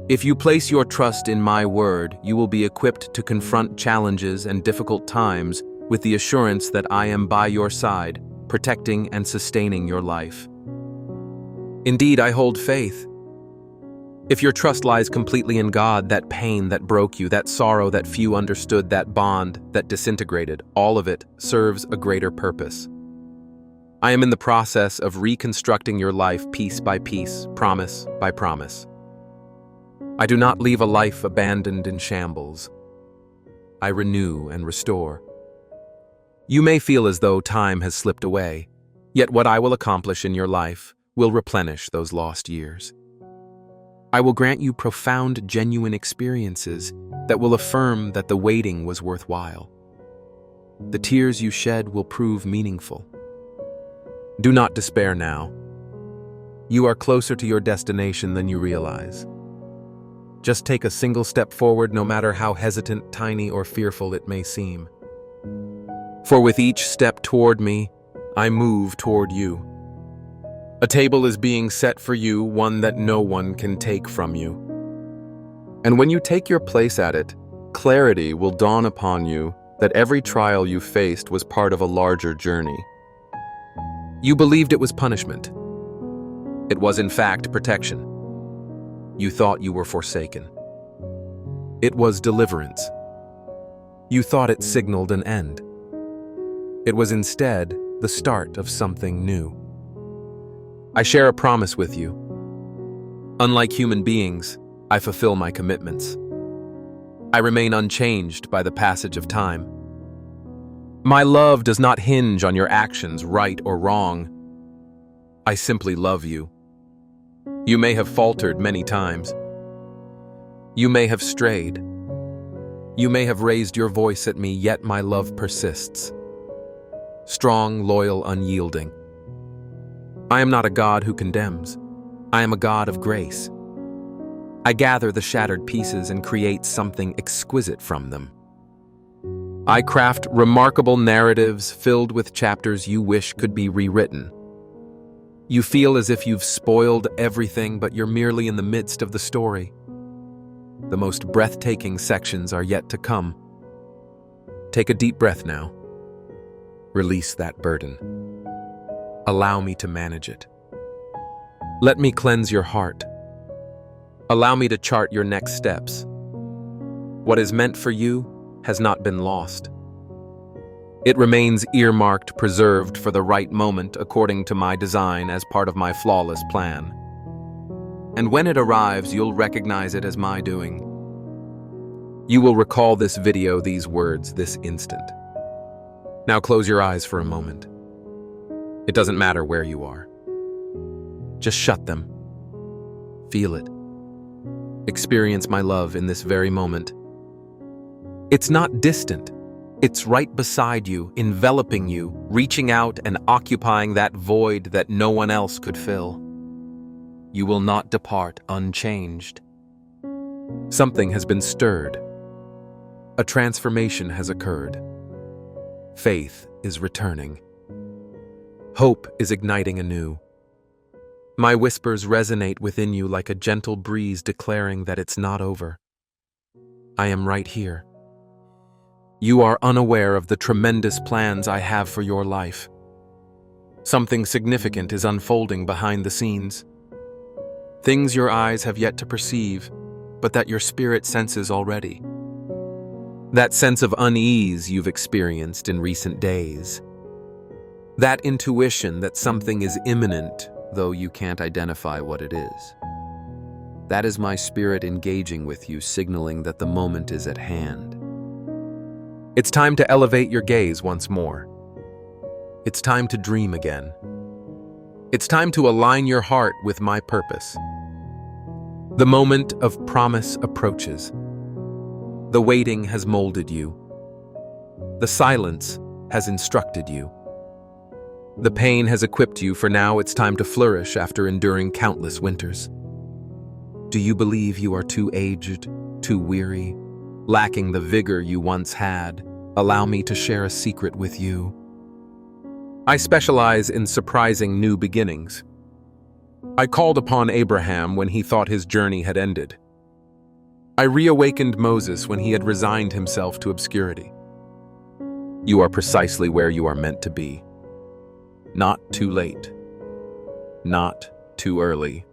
If you place your trust in my word, you will be equipped to confront challenges and difficult times with the assurance that I am by your side, protecting and sustaining your life. Indeed, I hold faith. If your trust lies completely in God, that pain that broke you, that sorrow that few understood, that bond that disintegrated, all of it serves a greater purpose. I am in the process of reconstructing your life piece by piece, promise by promise. I do not leave a life abandoned in shambles. I renew and restore. You may feel as though time has slipped away, yet what I will accomplish in your life will replenish those lost years. I will grant you profound, genuine experiences that will affirm that the waiting was worthwhile. The tears you shed will prove meaningful. Do not despair now. You are closer to your destination than you realize. Just take a single step forward, no matter how hesitant, tiny, or fearful it may seem. For with each step toward me, I move toward you. A table is being set for you, one that no one can take from you. And when you take your place at it, clarity will dawn upon you that every trial you faced was part of a larger journey. You believed it was punishment. It was in fact protection. You thought you were forsaken. It was deliverance. You thought it signaled an end. It was instead the start of something new. I share a promise with you. Unlike human beings, I fulfill my commitments. I remain unchanged by the passage of time. My love does not hinge on your actions, right or wrong. I simply love you. You may have faltered many times. You may have strayed. You may have raised your voice at me, yet my love persists. Strong, loyal, unyielding. I am not a God who condemns. I am a God of grace. I gather the shattered pieces and create something exquisite from them. I craft remarkable narratives filled with chapters you wish could be rewritten. You feel as if you've spoiled everything, but you're merely in the midst of the story. The most breathtaking sections are yet to come. Take a deep breath now. Release that burden. Allow me to manage it. Let me cleanse your heart. Allow me to chart your next steps. What is meant for you has not been lost. It remains earmarked, preserved for the right moment according to my design as part of my flawless plan. And when it arrives, you'll recognize it as my doing. You will recall this video, these words, this instant. Now close your eyes for a moment. It doesn't matter where you are. Just shut them. Feel it. Experience my love in this very moment. It's not distant. It's right beside you, enveloping you, reaching out and occupying that void that no one else could fill. You will not depart unchanged. Something has been stirred. A transformation has occurred. Faith is returning. Hope is igniting anew. My whispers resonate within you like a gentle breeze declaring that it's not over. I am right here. You are unaware of the tremendous plans I have for your life. Something significant is unfolding behind the scenes. Things your eyes have yet to perceive, but that your spirit senses already. That sense of unease you've experienced in recent days. That intuition that something is imminent, though you can't identify what it is. That is my spirit engaging with you, signaling that the moment is at hand. It's time to elevate your gaze once more. It's time to dream again. It's time to align your heart with my purpose. The moment of promise approaches. The waiting has molded you. The silence has instructed you. The pain has equipped you, for now it's time to flourish after enduring countless winters. Do you believe you are too aged, too weary, lacking the vigor you once had? Allow me to share a secret with you. I specialize in surprising new beginnings. I called upon Abraham when he thought his journey had ended. I reawakened Moses when he had resigned himself to obscurity. You are precisely where you are meant to be. Not too late. Not too early.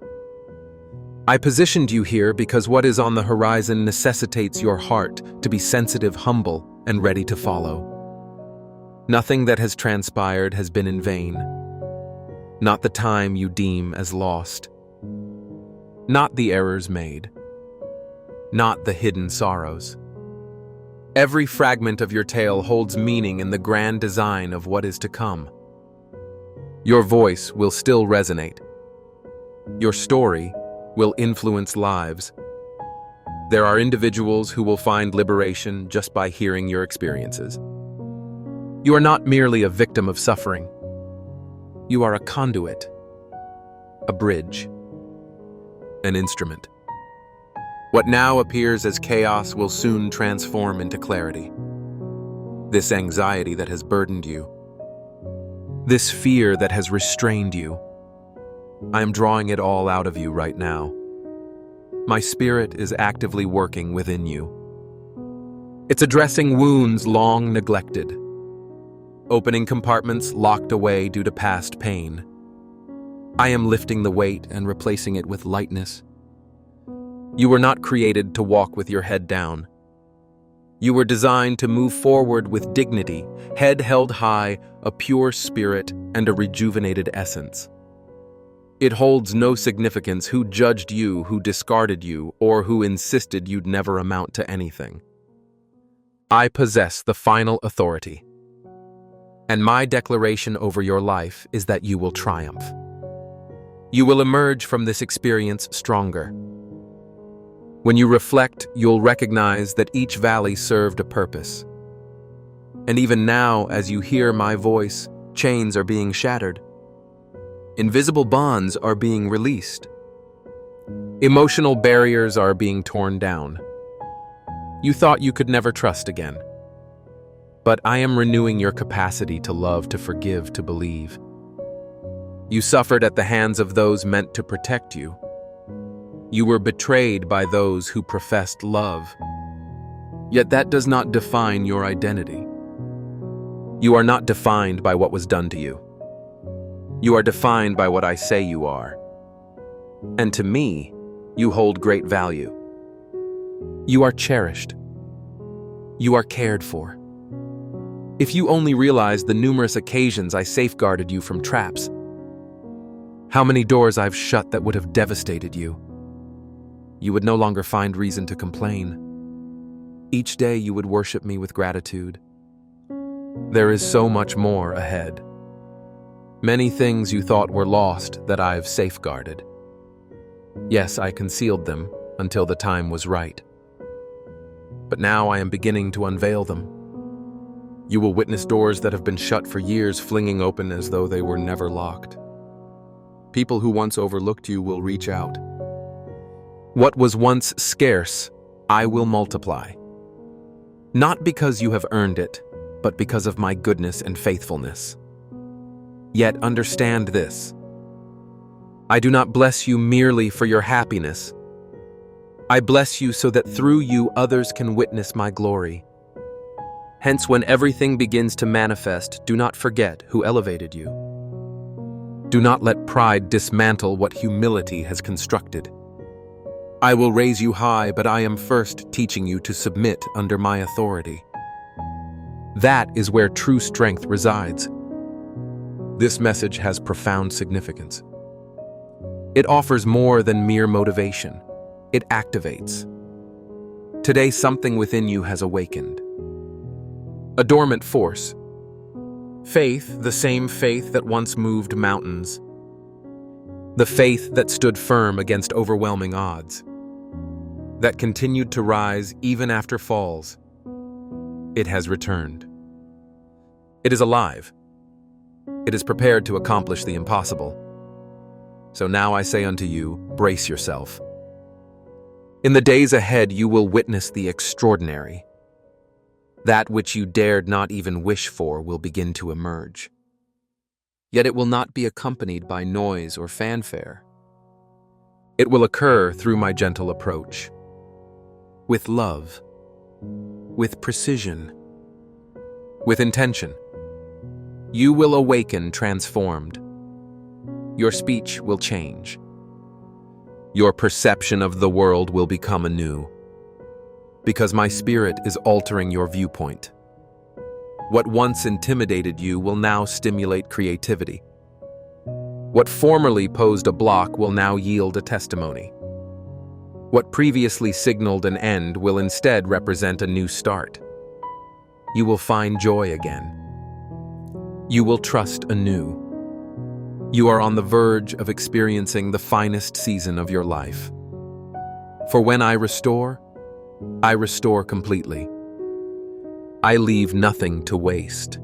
I positioned you here because what is on the horizon necessitates your heart to be sensitive, humble, and ready to follow. Nothing that has transpired has been in vain. Not the time you deem as lost. Not the errors made. Not the hidden sorrows. Every fragment of your tale holds meaning in the grand design of what is to come. Your voice will still resonate. Your story will influence lives. There are individuals who will find liberation just by hearing your experiences. You are not merely a victim of suffering. You are a conduit, a bridge, an instrument. What now appears as chaos will soon transform into clarity. This anxiety that has burdened you, this fear that has restrained you, I am drawing it all out of you right now. My spirit is actively working within you. It's addressing wounds long neglected, opening compartments locked away due to past pain. I am lifting the weight and replacing it with lightness. You were not created to walk with your head down. You were designed to move forward with dignity, head held high, a pure spirit, and a rejuvenated essence. It holds no significance who judged you, who discarded you, or who insisted you'd never amount to anything. I possess the final authority. And my declaration over your life is that you will triumph. You will emerge from this experience stronger. When you reflect, you'll recognize that each valley served a purpose. And even now, as you hear my voice, chains are being shattered. Invisible bonds are being released. Emotional barriers are being torn down. You thought you could never trust again. But I am renewing your capacity to love, to forgive, to believe. You suffered at the hands of those meant to protect you. You were betrayed by those who professed love. Yet that does not define your identity. You are not defined by what was done to you. You are defined by what I say you are. And to me, you hold great value. You are cherished. You are cared for. If you only realized the numerous occasions I safeguarded you from traps, how many doors I've shut that would have devastated you, you would no longer find reason to complain. Each day you would worship me with gratitude. There is so much more ahead. Many things you thought were lost that I've safeguarded. Yes, I concealed them until the time was right. But now I am beginning to unveil them. You will witness doors that have been shut for years flinging open as though they were never locked. People who once overlooked you will reach out. What was once scarce, I will multiply. Not because you have earned it, but because of my goodness and faithfulness. Yet understand this. I do not bless you merely for your happiness. I bless you so that through you others can witness my glory. Hence, when everything begins to manifest, do not forget who elevated you. Do not let pride dismantle what humility has constructed. I will raise you high, but I am first teaching you to submit under my authority. That is where true strength resides. This message has profound significance. It offers more than mere motivation. It activates. Today, something within you has awakened. A dormant force. Faith, the same faith that once moved mountains. The faith that stood firm against overwhelming odds. That continued to rise even after falls. It has returned. It is alive. It is prepared to accomplish the impossible. So now I say unto you, brace yourself. In the days ahead you will witness the extraordinary. That which you dared not even wish for will begin to emerge. Yet it will not be accompanied by noise or fanfare. It will occur through my gentle approach. With love. With precision. With intention. You will awaken transformed. Your speech will change. Your perception of the world will become anew. Because my spirit is altering your viewpoint. What once intimidated you will now stimulate creativity. What formerly posed a block will now yield a testimony. What previously signaled an end will instead represent a new start. You will find joy again. You will trust anew. You are on the verge of experiencing the finest season of your life. For when I restore completely. I leave nothing to waste.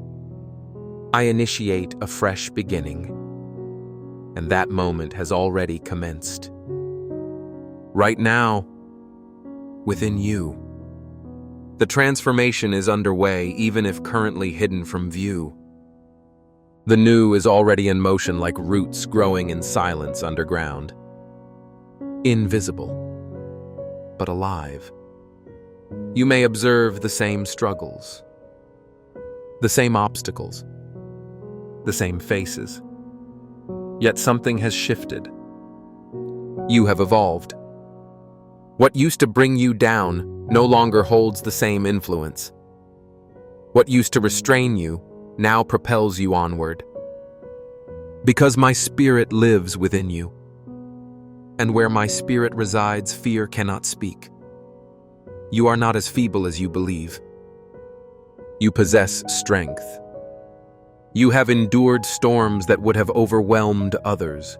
I initiate a fresh beginning. And that moment has already commenced. Right now, within you. The transformation is underway, even if currently hidden from view. The new is already in motion like roots growing in silence underground. Invisible, but alive. You may observe the same struggles, the same obstacles, the same faces. Yet something has shifted. You have evolved. What used to bring you down no longer holds the same influence. What used to restrain you now propels you onward. Because my spirit lives within you. And where my spirit resides, fear cannot speak. You are not as feeble as you believe. You possess strength. You have endured storms that would have overwhelmed others.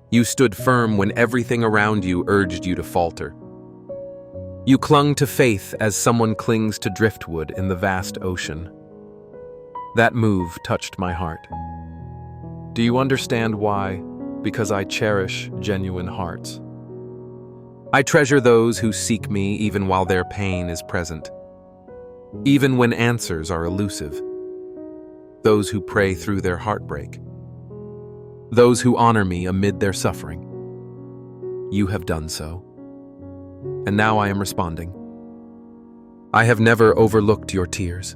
You stood firm when everything around you urged you to falter. You clung to faith as someone clings to driftwood in the vast ocean. That move touched my heart. Do you understand why? Because I cherish genuine hearts. I treasure those who seek me even while their pain is present. Even when answers are elusive. Those who pray through their heartbreak. Those who honor me amid their suffering. You have done so. And now I am responding. I have never overlooked your tears.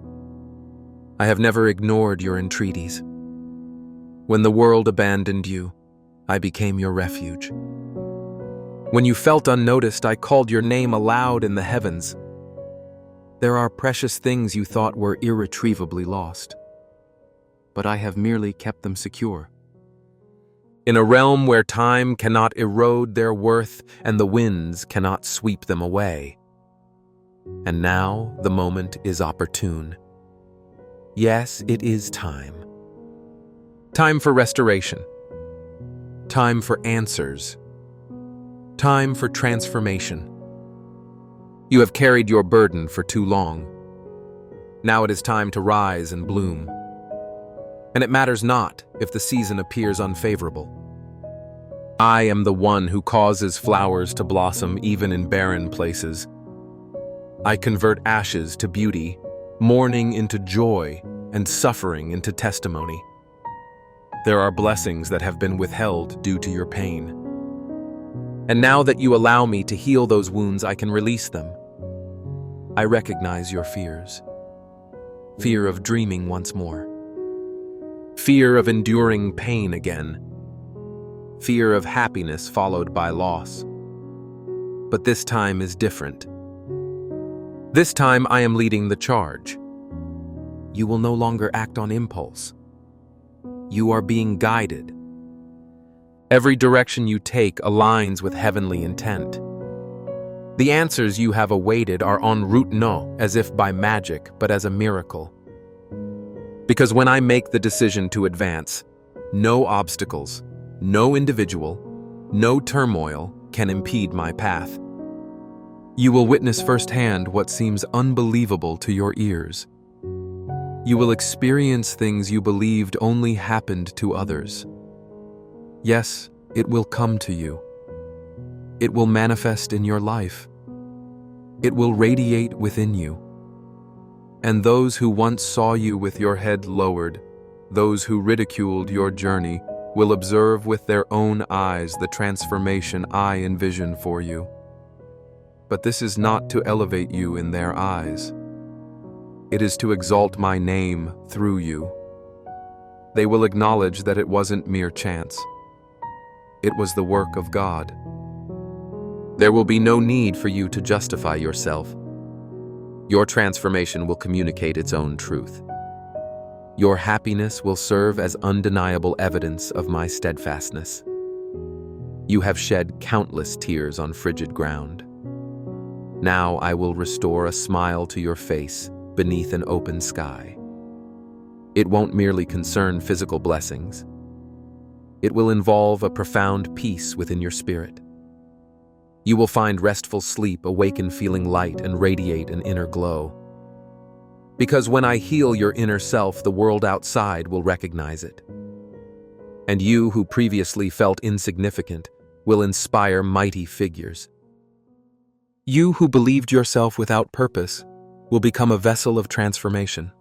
I have never ignored your entreaties. When the world abandoned you, I became your refuge. When you felt unnoticed, I called your name aloud in the heavens. There are precious things you thought were irretrievably lost, but I have merely kept them secure. In a realm where time cannot erode their worth and the winds cannot sweep them away. And now the moment is opportune. Yes, it is time. Time for restoration. Time for answers. Time for transformation. You have carried your burden for too long. Now it is time to rise and bloom. And it matters not if the season appears unfavorable. I am the one who causes flowers to blossom even in barren places. I convert ashes to beauty, mourning into joy, and suffering into testimony. There are blessings that have been withheld due to your pain. And now that you allow me to heal those wounds, I can release them. I recognize your fears. Fear of dreaming once more. Fear of enduring pain again. Fear of happiness followed by loss. But this time is different. This time I am leading the charge. You will no longer act on impulse. You are being guided. Every direction you take aligns with heavenly intent. The answers you have awaited are en route, no, as if by magic, but as a miracle. Because when I make the decision to advance, no obstacles, no individual, no turmoil can impede my path. You will witness firsthand what seems unbelievable to your ears. You will experience things you believed only happened to others. Yes, it will come to you. It will manifest in your life. It will radiate within you. And those who once saw you with your head lowered, those who ridiculed your journey, will observe with their own eyes the transformation I envision for you. But this is not to elevate you in their eyes. It is to exalt my name through you. They will acknowledge that it wasn't mere chance. It was the work of God. There will be no need for you to justify yourself. Your transformation will communicate its own truth. Your happiness will serve as undeniable evidence of my steadfastness. You have shed countless tears on frigid ground. Now I will restore a smile to your face beneath an open sky. It won't merely concern physical blessings. It will involve a profound peace within your spirit. You will find restful sleep, awaken feeling light, and radiate an inner glow. Because when I heal your inner self, the world outside will recognize it. And you who previously felt insignificant will inspire mighty figures. You who believed yourself without purpose will become a vessel of transformation.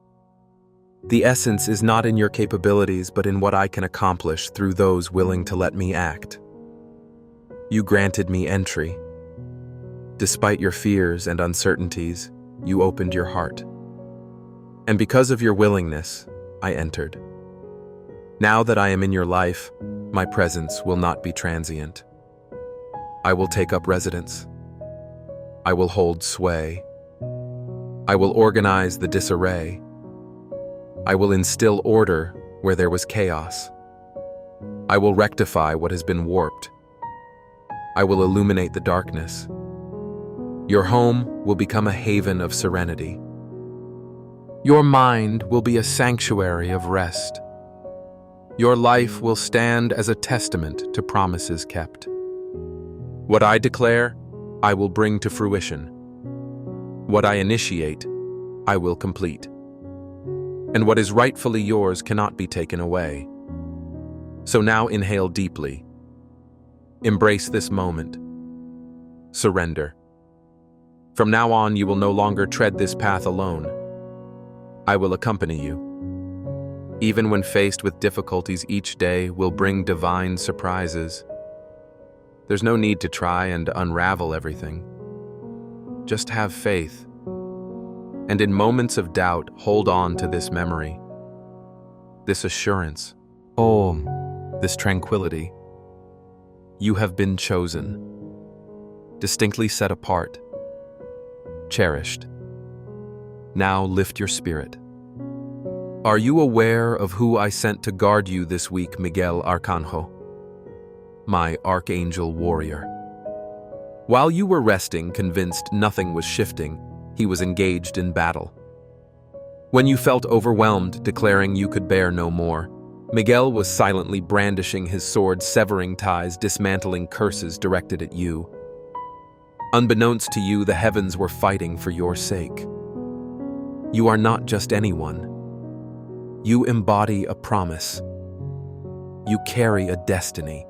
The essence is not in your capabilities, but in what I can accomplish through those willing to let me act. You granted me entry. Despite your fears and uncertainties, you opened your heart. And because of your willingness, I entered. Now that I am in your life, my presence will not be transient. I will take up residence. I will hold sway. I will organize the disarray. I will instill order where there was chaos. I will rectify what has been warped. I will illuminate the darkness. Your home will become a haven of serenity. Your mind will be a sanctuary of rest. Your life will stand as a testament to promises kept. What I declare, I will bring to fruition. What I initiate, I will complete. And what is rightfully yours cannot be taken away. So now inhale deeply. Embrace this moment. Surrender. From now on, you will no longer tread this path alone. I will accompany you. Even when faced with difficulties, each day will bring divine surprises. There's no need to try and unravel everything. Just have faith And in moments of doubt, hold on to this memory, this assurance, this tranquility. You have been chosen, distinctly set apart, cherished. Now lift your spirit. Are you aware of who I sent to guard you this week, Miguel Arcángel, my archangel warrior? While you were resting, convinced nothing was shifting, he was engaged in battle. When you felt overwhelmed, declaring you could bear no more, Miguel was silently brandishing his sword, severing ties, dismantling curses directed at you. Unbeknownst to you, the heavens were fighting for your sake. You are not just anyone. You embody a promise. You carry a destiny.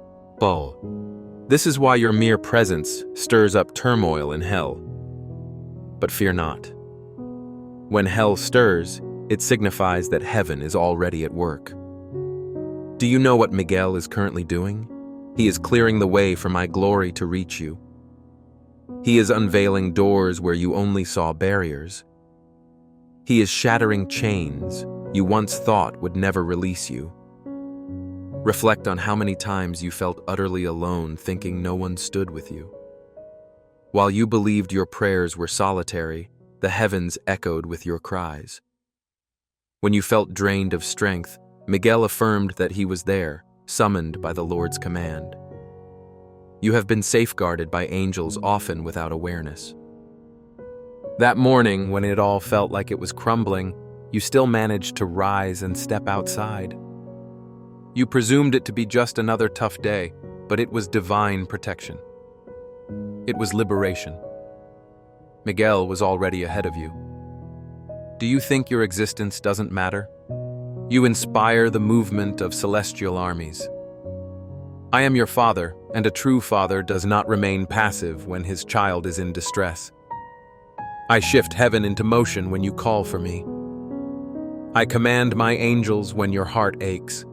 This is why your mere presence stirs up turmoil in hell. But fear not. When hell stirs, it signifies that heaven is already at work. Do you know what Miguel is currently doing? He is clearing the way for my glory to reach you. He is unveiling doors where you only saw barriers. He is shattering chains you once thought would never release you. Reflect on how many times you felt utterly alone, thinking no one stood with you. While you believed your prayers were solitary, the heavens echoed with your cries. When you felt drained of strength, Miguel affirmed that he was there, summoned by the Lord's command. You have been safeguarded by angels, often without awareness. That morning, when it all felt like it was crumbling, you still managed to rise and step outside. You presumed it to be just another tough day, but it was divine protection. It was liberation. Miguel was already ahead of you. Do you think your existence doesn't matter? You inspire the movement of celestial armies. I am your father, and a true father does not remain passive when his child is in distress. I shift heaven into motion when you call for me. I command my angels when your heart aches.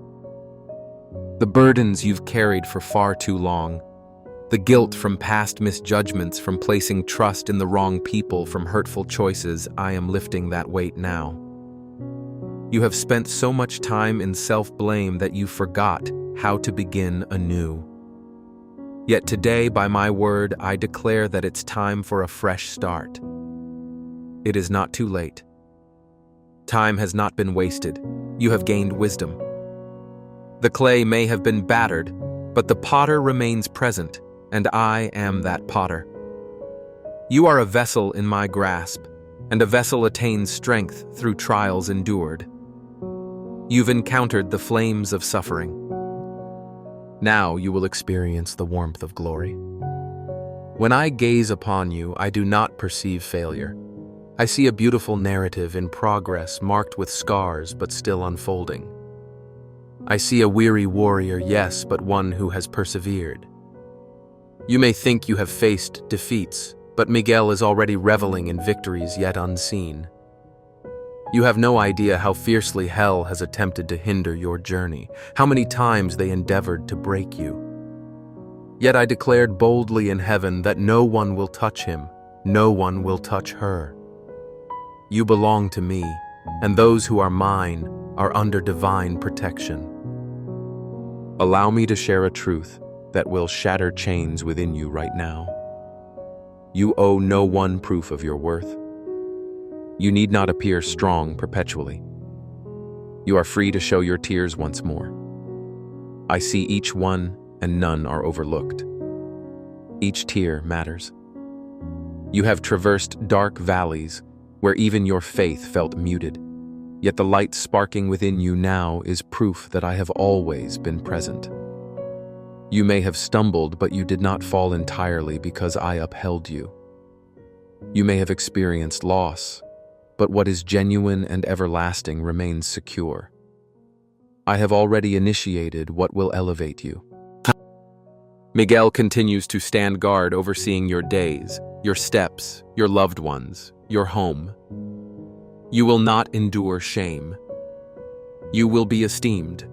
The burdens you've carried for far too long, the guilt from past misjudgments, from placing trust in the wrong people, from hurtful choices, I am lifting that weight now. You have spent so much time in self-blame that you forgot how to begin anew. Yet today, by my word, I declare that it's time for a fresh start. It is not too late. Time has not been wasted. You have gained wisdom. The clay may have been battered, but the potter remains present, and I am that potter. You are a vessel in my grasp, and a vessel attains strength through trials endured. You've encountered the flames of suffering. Now you will experience the warmth of glory. When I gaze upon you, I do not perceive failure. I see a beautiful narrative in progress, marked with scars but still unfolding. I see a weary warrior, yes, but one who has persevered. You may think you have faced defeats, but Miguel is already reveling in victories yet unseen. You have no idea how fiercely hell has attempted to hinder your journey, how many times they endeavored to break you. Yet I declared boldly in heaven that no one will touch him, no one will touch her. You belong to me, and those who are mine are under divine protection. Allow me to share a truth that will shatter chains within you right now. You owe no one proof of your worth. You need not appear strong perpetually. You are free to show your tears once more. I see each one, and none are overlooked. Each tear matters. You have traversed dark valleys where even your faith felt muted, yet the light sparking within you now is proof that I have always been present. You may have stumbled, but you did not fall entirely because I upheld you. You may have experienced loss, but what is genuine and everlasting remains secure. I have already initiated what will elevate you. Miguel continues to stand guard, overseeing your days, your steps, your loved ones, your home. You will not endure shame. You will be esteemed.